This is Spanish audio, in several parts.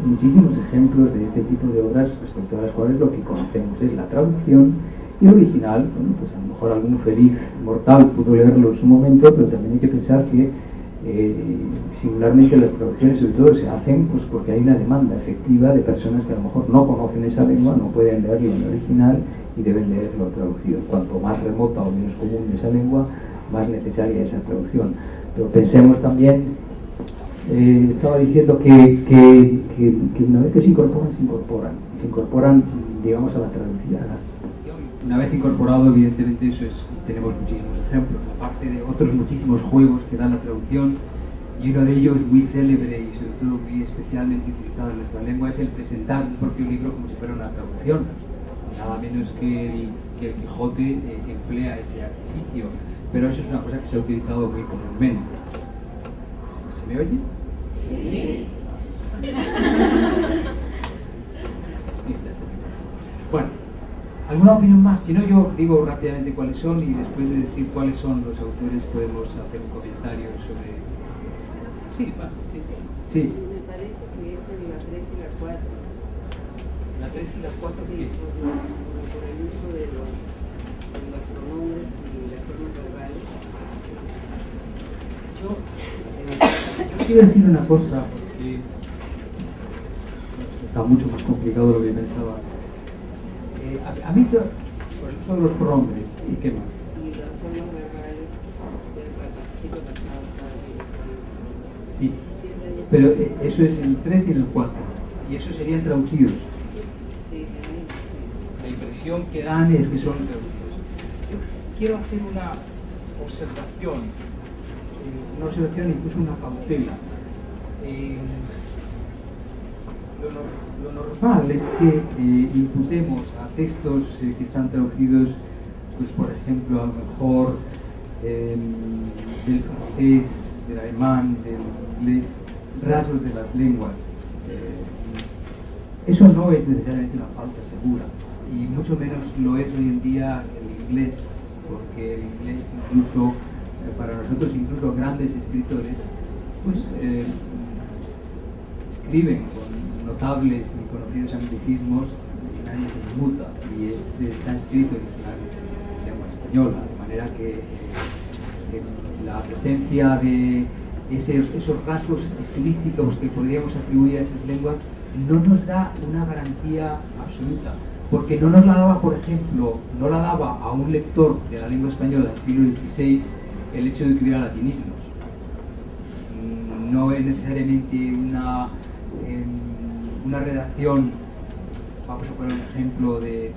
muchísimos ejemplos de este tipo de obras respecto a las cuales lo que conocemos es la traducción y el original. Bueno, pues a lo mejor algún feliz mortal pudo leerlo en su momento, pero también hay que pensar que singularmente las traducciones sobre todo se hacen pues porque hay una demanda efectiva de personas que a lo mejor no conocen esa lengua, no pueden leerlo en original y deben leerlo traducido. Cuanto más remota o menos común esa lengua, más necesaria esa traducción. Pero pensemos también, estaba diciendo que una vez que se incorporan, digamos, a la traducción. Una vez incorporado, evidentemente, tenemos muchísimos ejemplos, aparte de otros muchísimos juegos que dan la traducción, y uno de ellos muy célebre y sobre todo muy especialmente utilizado en nuestra lengua es el presentar un propio libro como si fuera una traducción. Nada menos que el Quijote emplea ese artificio, pero eso es una cosa que se ha utilizado muy comúnmente. ¿Se me oye? Sí. Bueno, ¿alguna opinión más? Si no, yo digo rápidamente cuáles son y después de decir cuáles son los autores podemos hacer un comentario sobre... Sí, más, sí. Sí. Me parece que es en la 3 y la 4. ¿La 3 y la 4 qué? Por el uso de los pronombres y las formas verbales. Yo quiero decir una cosa, porque está mucho más complicado de lo que pensaba. A mí, por el uso de los pronombres, ¿y qué más? Y las formas verbales del participo pasado. Sí, pero eso es el 3 y el 4, y eso serían traducidos. La impresión que dan es que son traducidos. Yo quiero hacer una observación incluso una cautela. Lo normal es que imputemos a textos que están traducidos, pues por ejemplo, a lo mejor del francés, del alemán, del inglés, rasgos de las lenguas. Eso no es necesariamente una falta segura, y mucho menos lo es hoy en día el inglés, porque el inglés incluso, para nosotros incluso grandes escritores, pues escriben con notables y conocidos anglicismos y nadie se inmuta, y está escrito originalmente en lengua española, de manera que la presencia de esos rasgos estilísticos que podríamos atribuir a esas lenguas no nos da una garantía absoluta, porque no nos la daba, por ejemplo, no la daba a un lector de la lengua española del siglo XVI el hecho de que hubiera latinismos. No es necesariamente una redacción, vamos a poner un ejemplo de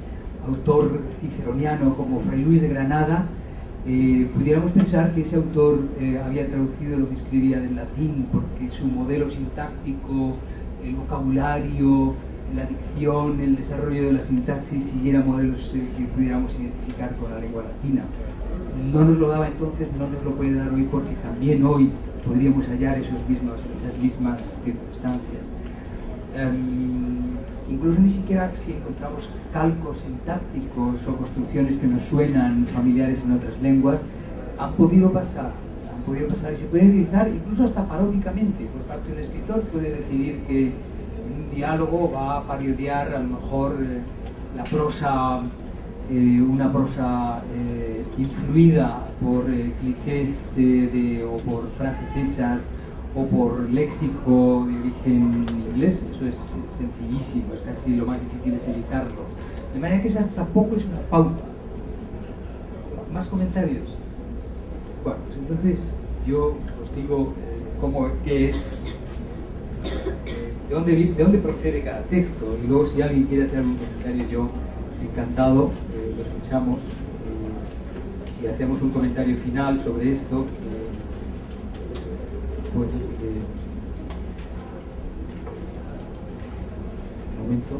autor ciceroniano como Fray Luis de Granada, pudiéramos pensar que ese autor había traducido lo que escribía del latín porque su modelo sintáctico, el vocabulario, la dicción, el desarrollo de la sintaxis siguiera modelos que pudiéramos identificar con la lengua latina. No nos lo daba entonces, no nos lo puede dar hoy, porque también hoy podríamos hallar esas mismas circunstancias. Incluso ni siquiera si encontramos calcos sintácticos o construcciones que nos suenan familiares en otras lenguas, han podido pasar y se pueden utilizar incluso hasta paródicamente por parte de un escritor. Puede decidir que en un diálogo va a parodiar a lo mejor la prosa, una prosa influida por clichés o por frases hechas o por léxico de origen inglés. Eso es sencillísimo, es casi lo más difícil es evitarlo. De manera que esa tampoco es una pauta. ¿Más comentarios? Bueno, pues entonces yo os digo qué es, de dónde procede cada texto, y luego si alguien quiere hacer algún comentario, yo encantado, lo escuchamos y hacemos un comentario final sobre esto. Un momento.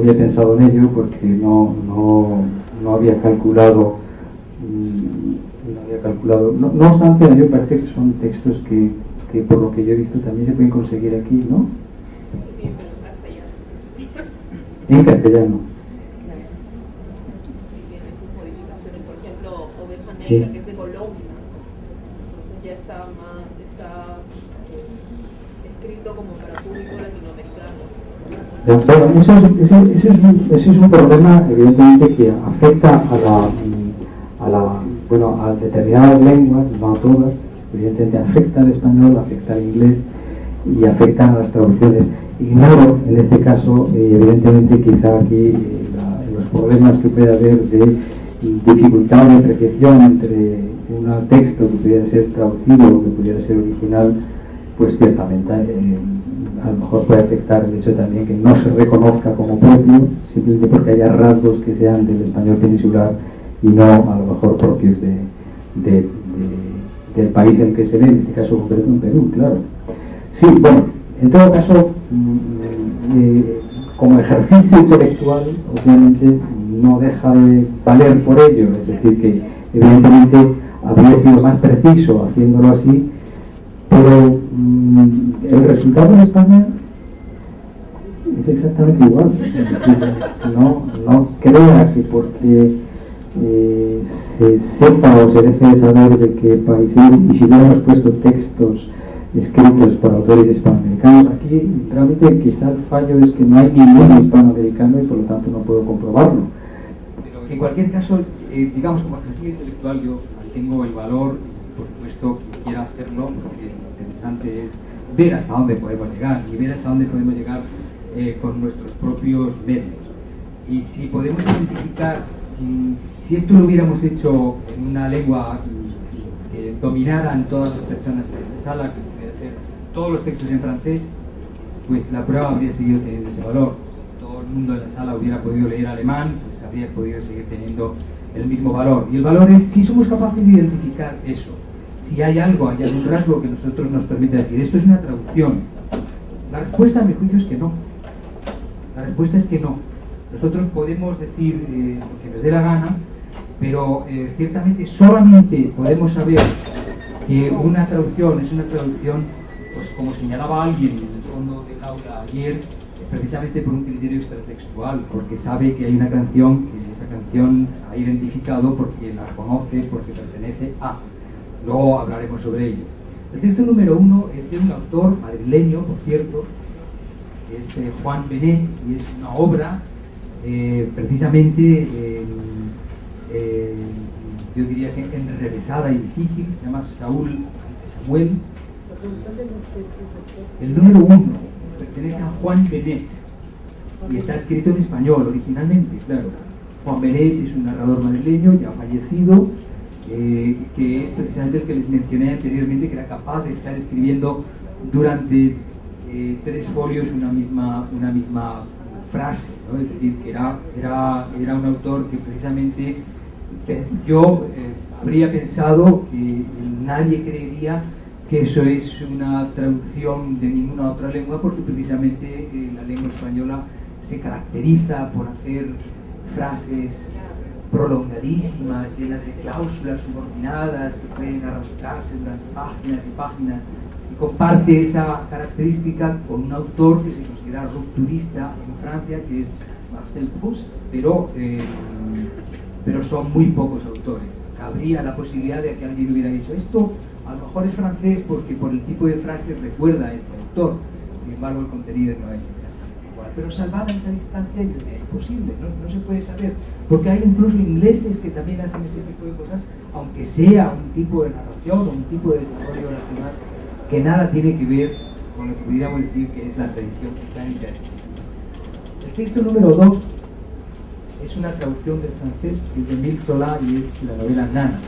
Había pensado en ello porque no había calculado. No obstante, a mí me parece que son textos que por lo que yo he visto también se pueden conseguir aquí, ¿no? Sí, pero en castellano. En castellano. Tiene sus modificaciones, por ejemplo, Oveja Negra, Sí. que es de Colombia, entonces ya está más está escrito como para público latinoamericano. Bueno, eso es un problema evidentemente que afecta bueno, a determinadas lenguas, no a todas. Evidentemente afecta al español, afecta al inglés y afecta a las traducciones. Ignoro en este caso, evidentemente, quizá aquí los problemas que puede haber de dificultad de apreciación entre un texto que pudiera ser traducido o que pudiera ser original, pues ciertamente a lo mejor puede afectar el hecho también que no se reconozca como propio, simplemente porque haya rasgos que sean del español peninsular y no a lo mejor propios del país en el que se ve, en este caso concreto en Perú, claro. Sí, bueno, en todo caso, como ejercicio intelectual, obviamente no deja de valer por ello, es decir, que evidentemente habría sido más preciso haciéndolo así, pero el resultado en España es exactamente igual. Es decir, no crea que porque se sepa o se deje de saber de qué país es, y si hubiéramos puesto textos escritos por autores hispanoamericanos, aquí realmente quizá el fallo es que no hay ningún hispanoamericano y por lo tanto no puedo comprobarlo. Pero en cualquier caso, digamos, como ejercicio intelectual yo mantengo el valor, por supuesto que quiera hacerlo, porque lo interesante es ver hasta dónde podemos llegar y ver hasta dónde podemos llegar con nuestros propios medios. Y si podemos identificar, si esto lo hubiéramos hecho en una lengua que dominaran todas las personas de esta sala, que pudiera ser todos los textos en francés, pues la prueba habría seguido teniendo ese valor. Si todo el mundo en la sala hubiera podido leer alemán, pues habría podido seguir teniendo el mismo valor. Y el valor es si somos capaces de identificar eso. Si hay algo, hay algún rasgo que nosotros nos permite decir, esto es una traducción. La respuesta, a mi juicio, es que no. La respuesta es que no. Nosotros podemos decir lo que nos dé la gana, pero ciertamente solamente podemos saber que una traducción es una traducción, pues como señalaba alguien en el fondo del aula ayer, precisamente por un criterio extratextual, porque sabe que hay una canción que esa canción ha identificado porque la conoce, porque pertenece a. Luego hablaremos sobre ello. El texto número 1 es de un autor madrileño, por cierto, que es Juan Benet, y es una obra precisamente yo diría que enrevesada y difícil, se llama Samuel. El número 1 pertenece a Juan Benet y está escrito en español originalmente, claro. Juan Benet es un narrador madrileño ya fallecido, que es precisamente el que les mencioné anteriormente, que era capaz de estar escribiendo durante 3 folios una misma frase, ¿no? Es decir, que era un autor que precisamente yo habría pensado que nadie creería que eso es una traducción de ninguna otra lengua, porque precisamente la lengua española se caracteriza por hacer frases prolongadísimas, llenas de cláusulas subordinadas que pueden arrastrarse durante páginas y páginas, y comparte esa característica con un autor que se considera rupturista en Francia, que es Marcel Proust, pero son muy pocos autores. Habría la posibilidad de que alguien hubiera dicho esto a lo mejor es francés porque por el tipo de frase recuerda a este autor, sin embargo el contenido no es exactamente igual. Pero salvada esa distancia yo diría imposible, no se puede saber, porque hay incluso ingleses que también hacen ese tipo de cosas, aunque sea un tipo de narración o un tipo de desarrollo nacional que nada tiene que ver con lo que pudiéramos decir que es la tradición británica. El texto número 2 es una traducción del francés, que es de Émile Zola, y es la novela Nana.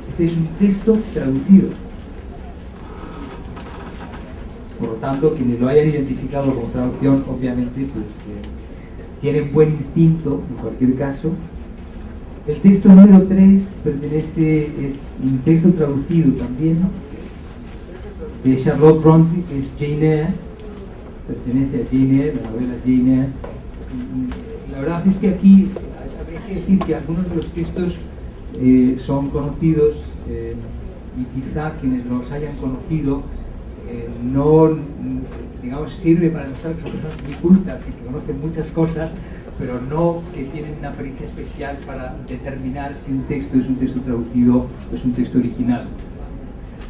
Este es un texto traducido. Por lo tanto, quienes lo hayan identificado como traducción, obviamente, pues tienen buen instinto, en cualquier caso. El texto número 3 es un texto traducido también, ¿no?, de Charlotte Brontë, que es Jane Eyre, pertenece a Jane Eyre, la novela Jane Eyre. La verdad es que aquí habría que decir que algunos de los textos son conocidos y quizá quienes los hayan conocido no, digamos, sirve para demostrar que son personas muy cultas y que conocen muchas cosas, pero no que tienen una pericia especial para determinar si un texto es un texto traducido o es un texto original.